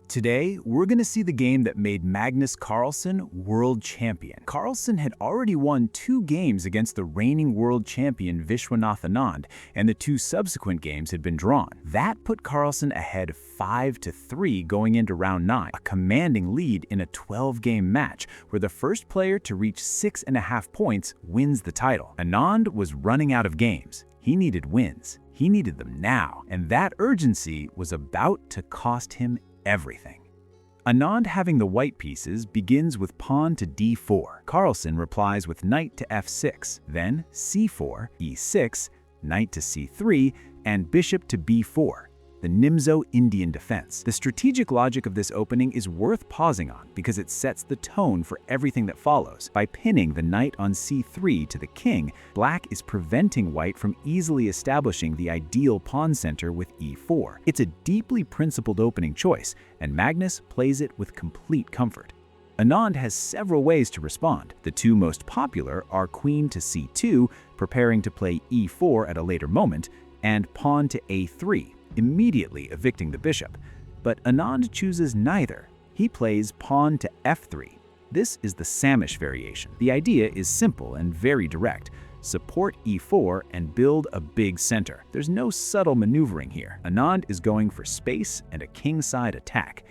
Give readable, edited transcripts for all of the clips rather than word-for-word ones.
Today, we're going to see the game that made Magnus Carlsen world champion. Carlsen had already won 2 games against the reigning world champion Vishwanathan Anand, and the 2 subsequent games had been drawn. That put Carlsen ahead 5-3 going into round 9, a commanding lead in a 12-game match where the first player to reach 6.5 points wins the title. Anand was running out of games. He needed wins. He needed them now, and that urgency was about to cost him everything. Anand, having the white pieces, begins with pawn to d4. Carlsen replies with knight to f6, then c4, e6, knight to c3, and bishop to b4. The Nimzo-Indian defense. The strategic logic of this opening is worth pausing on because it sets the tone for everything that follows. By pinning the knight on c3 to the king, black is preventing white from easily establishing the ideal pawn center with e4. It's a deeply principled opening choice, and Magnus plays it with complete comfort. Anand has several ways to respond. The 2 most popular are queen to c2, preparing to play e4 at a later moment, and pawn to a3, immediately evicting the bishop. But Anand chooses neither. He plays pawn to f3. This is the Samish variation. The idea is simple and very direct. Support e4 and build a big center. There's no subtle maneuvering here. Anand is going for space and a kingside attack.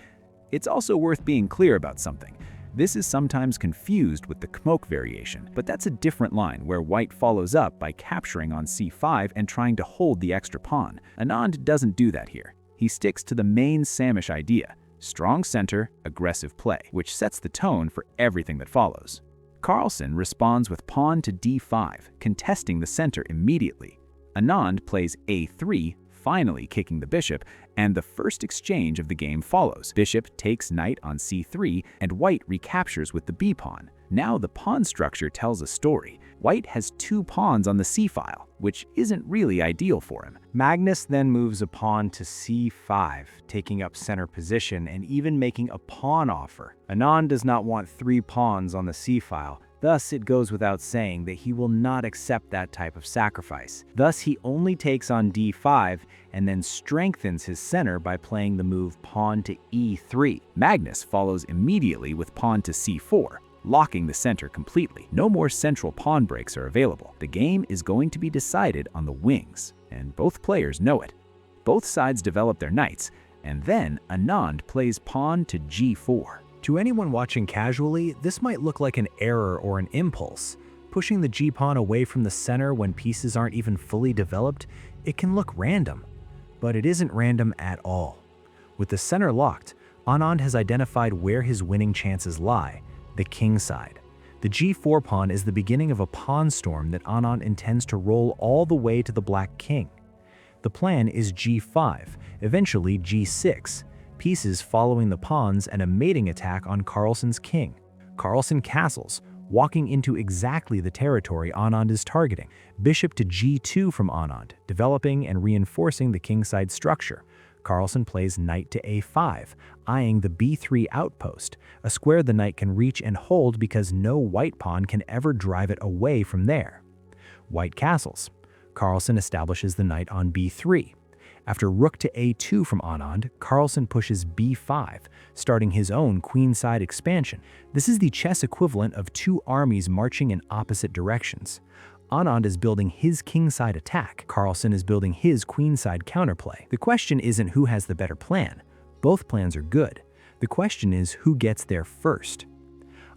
It's also worth being clear about something. This is sometimes confused with the Kmok variation, but that's a different line where white follows up by capturing on c5 and trying to hold the extra pawn. Anand doesn't do that here. He sticks to the main Samish idea: strong center, aggressive play, which sets the tone for everything that follows. Carlsen responds with pawn to d5, contesting the center immediately. Anand plays a3, finally kicking the bishop, and the first exchange of the game follows. Bishop takes knight on c3, and white recaptures with the b-pawn. Now the pawn structure tells a story. White has 2 pawns on the c-file, which isn't really ideal for him. Magnus then moves a pawn to c5, taking up center position and even making a pawn offer. Anand does not want 3 pawns on the c-file. Thus, it goes without saying that he will not accept that type of sacrifice. Thus, he only takes on d5 and then strengthens his center by playing the move pawn to e3. Magnus follows immediately with pawn to c4, locking the center completely. No more central pawn breaks are available. The game is going to be decided on the wings, and both players know it. Both sides develop their knights, and then Anand plays pawn to g4. To anyone watching casually, this might look like an error or an impulse. Pushing the g-pawn away from the center when pieces aren't even fully developed, it can look random. But it isn't random at all. With the center locked, Anand has identified where his winning chances lie: the king side. The g4 pawn is the beginning of a pawn storm that Anand intends to roll all the way to the black king. The plan is g5, eventually g6, pieces following the pawns and a mating attack on Carlsen's king. Carlsen castles, walking into exactly the territory Anand is targeting. Bishop to g2 from Anand, developing and reinforcing the kingside structure. Carlsen plays knight to a5, eyeing the b3 outpost, a square the knight can reach and hold because no white pawn can ever drive it away from there. White castles. Carlsen establishes the knight on b3. After rook to a2 from Anand, Carlsen pushes b5, starting his own queenside expansion. This is the chess equivalent of 2 armies marching in opposite directions. Anand is building his kingside attack. Carlsen is building his queenside counterplay. The question isn't who has the better plan. Both plans are good. The question is who gets there first.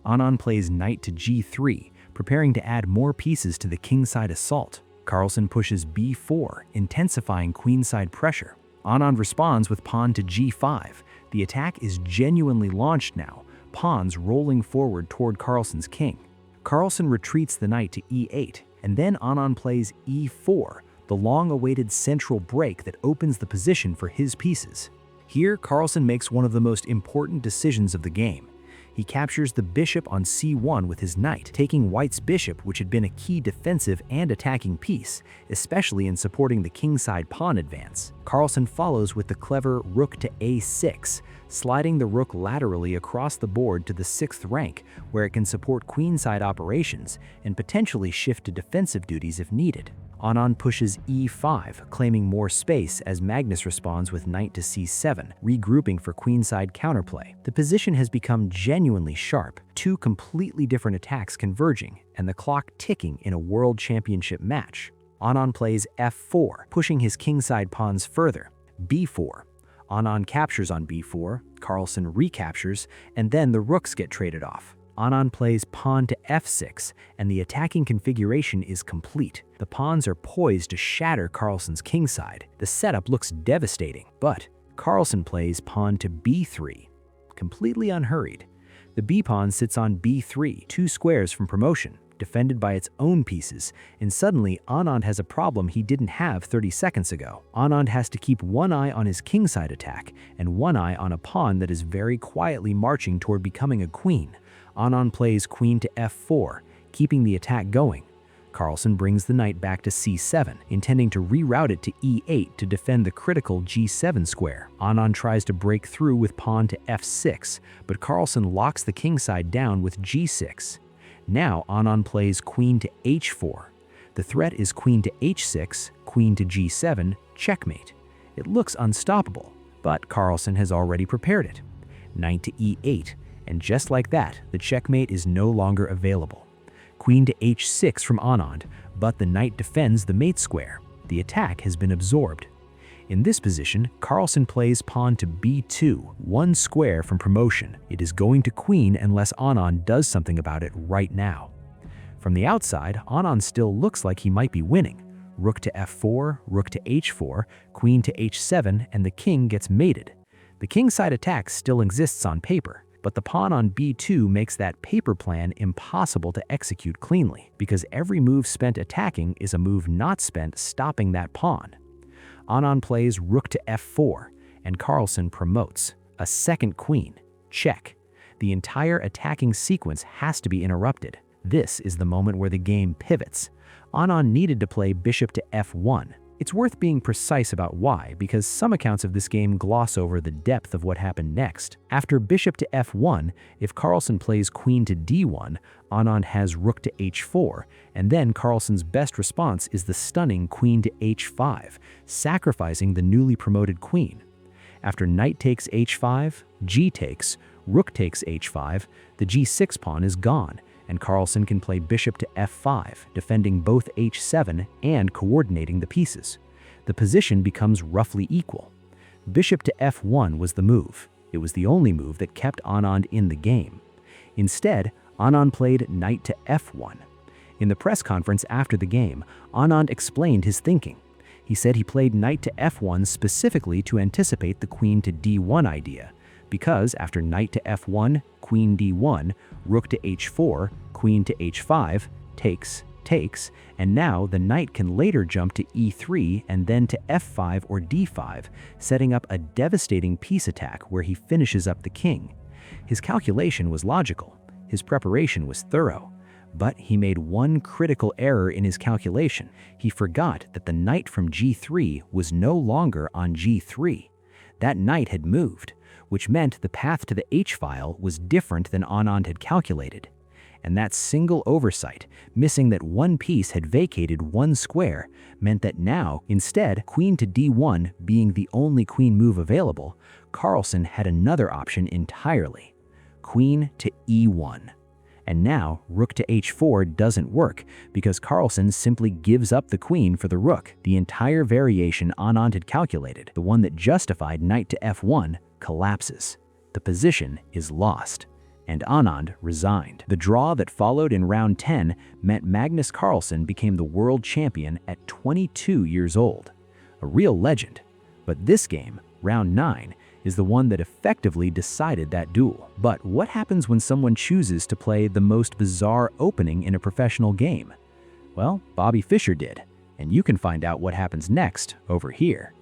Anand plays knight to g3, preparing to add more pieces to the kingside assault. Carlsen pushes b4, intensifying queenside pressure. Anand responds with pawn to g5. The attack is genuinely launched now, pawns rolling forward toward Carlsen's king. Carlsen retreats the knight to e8, and then Anand plays e4, the long-awaited central break that opens the position for his pieces. Here, Carlsen makes one of the most important decisions of the game. He captures the bishop on c1 with his knight, taking white's bishop, which had been a key defensive and attacking piece, especially in supporting the kingside pawn advance. Carlsen follows with the clever rook to a6, sliding the rook laterally across the board to the 6th rank, where it can support queenside operations and potentially shift to defensive duties if needed. Anand pushes e5, claiming more space as Magnus responds with knight to c7, regrouping for queenside counterplay. The position has become genuinely sharp, two completely different attacks converging, and the clock ticking in a world championship match. Anand plays f4, pushing his kingside pawns further. b4. Anand captures on b4, Carlsen recaptures, and then the rooks get traded off. Anand plays pawn to f6, and the attacking configuration is complete. The pawns are poised to shatter Carlsen's kingside. The setup looks devastating, but Carlsen plays pawn to b3, completely unhurried. The b-pawn sits on b3, 2 squares from promotion, defended by its own pieces, and suddenly Anand has a problem he didn't have 30 seconds ago. Anand has to keep one eye on his kingside attack and one eye on a pawn that is very quietly marching toward becoming a queen. Anand plays queen to f4, keeping the attack going. Carlsen brings the knight back to c7, intending to reroute it to e8 to defend the critical g7 square. Anand tries to break through with pawn to f6, but Carlsen locks the kingside down with g6. Now Anand plays queen to h4. The threat is queen to h6, queen to g7, checkmate. It looks unstoppable, but Carlsen has already prepared it. Knight to e8, and just like that, the checkmate is no longer available. Queen to h6 from Anand, but the knight defends the mate square. The attack has been absorbed. In this position, Carlsen plays pawn to b2, 1 square from promotion. It is going to queen unless Anand does something about it right now. From the outside, Anand still looks like he might be winning. Rook to f4, rook to h4, queen to h7, and the king gets mated. The kingside attack still exists on paper, but the pawn on b2 makes that paper plan impossible to execute cleanly, because every move spent attacking is a move not spent stopping that pawn. Anand plays rook to f4, and Carlsen promotes. A second queen. Check. The entire attacking sequence has to be interrupted. This is the moment where the game pivots. Anand needed to play bishop to f1. It's worth being precise about why, because some accounts of this game gloss over the depth of what happened next. After bishop to f1, if Carlsen plays queen to d1, Anand has rook to h4, and then Carlsen's best response is the stunning queen to h5, sacrificing the newly promoted queen. After knight takes h5, g takes, rook takes h5, the g6 pawn is gone, and Carlsen can play bishop to f5, defending both h7 and coordinating the pieces. The position becomes roughly equal. Bishop to f1 was the move. It was the only move that kept Anand in the game. Instead, Anand played knight to f1. In the press conference after the game, Anand explained his thinking. He said he played knight to f1 specifically to anticipate the queen to d1 idea, because after knight to f1, queen d1, rook to h4, queen to h5, takes, and now the knight can later jump to e3 and then to f5 or d5, setting up a devastating piece attack where he finishes up the king. His calculation was logical, his preparation was thorough, but he made one critical error in his calculation. He forgot that the knight from g3 was no longer on g3. That knight had moved, which meant the path to the h-file was different than Anand had calculated. And that single oversight, missing that one piece had vacated one square, meant that now, instead, queen to d1 being the only queen move available, Carlsen had another option entirely: queen to e1. And now, rook to h4 doesn't work because Carlsen simply gives up the queen for the rook. The entire variation Anand had calculated, the one that justified knight to f1, collapses. The position is lost, and Anand resigned. The draw that followed in round 10 meant Magnus Carlsen became the world champion at 22 years old. A real legend. But this game, round 9, is the one that effectively decided that duel. But what happens when someone chooses to play the most bizarre opening in a professional game? Well, Bobby Fischer did, and you can find out what happens next over here.